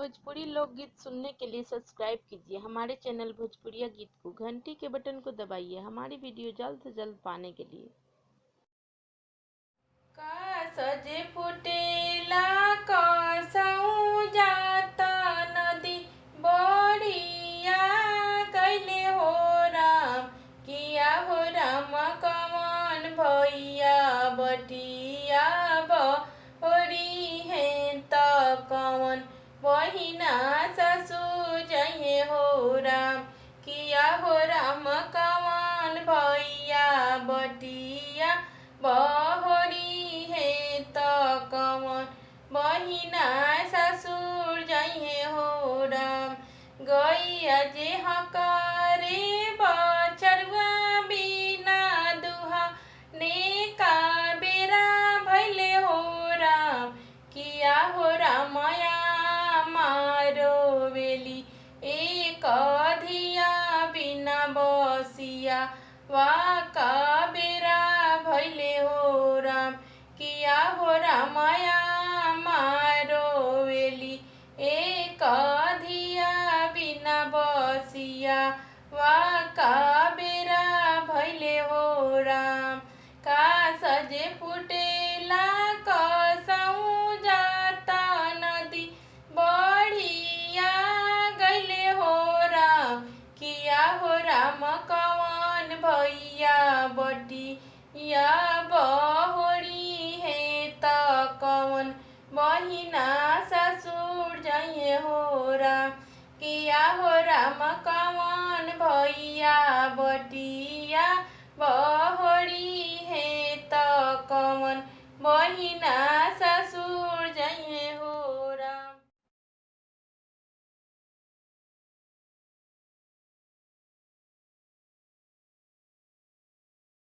भोजपुरी लोकगीत सुनने के लिए सब्सक्राइब कीजिए हमारे चैनल भोजपुरिया गीत को। घंटी के बटन को दबाइए हमारी वीडियो जल्द से जल्द पाने के लिए। का सजे फुटेला कसौ जाता नदी बड़िया कैले हो राम किया हो राम कमन भैया बटिया बड़ी है त कमन बहिना ससुर जहे हो राम किया हो राम कमन भैया बटिया बहरी है त कमन बहिना ससुर जहे हो राम गैया जे हकारे बचरुआ बिना दुहा ने का बेरा भैले हो राम किया हो रामया मारो बेली एक धिया बिना बसिया वाका बेरा भैले हो राम किया हो रामया मारो बेली एक धिया बिना बसिया वाका बेरा भैले हो राम का सजे फुटेला कसौ जाता नदी बढ़िया गैले हो राम किया हो राम कवन भैया बटिया बहोरी है त कवन बहिना ससुर जहे हो राम किया हो राम कवन भैया बटिया बहोरी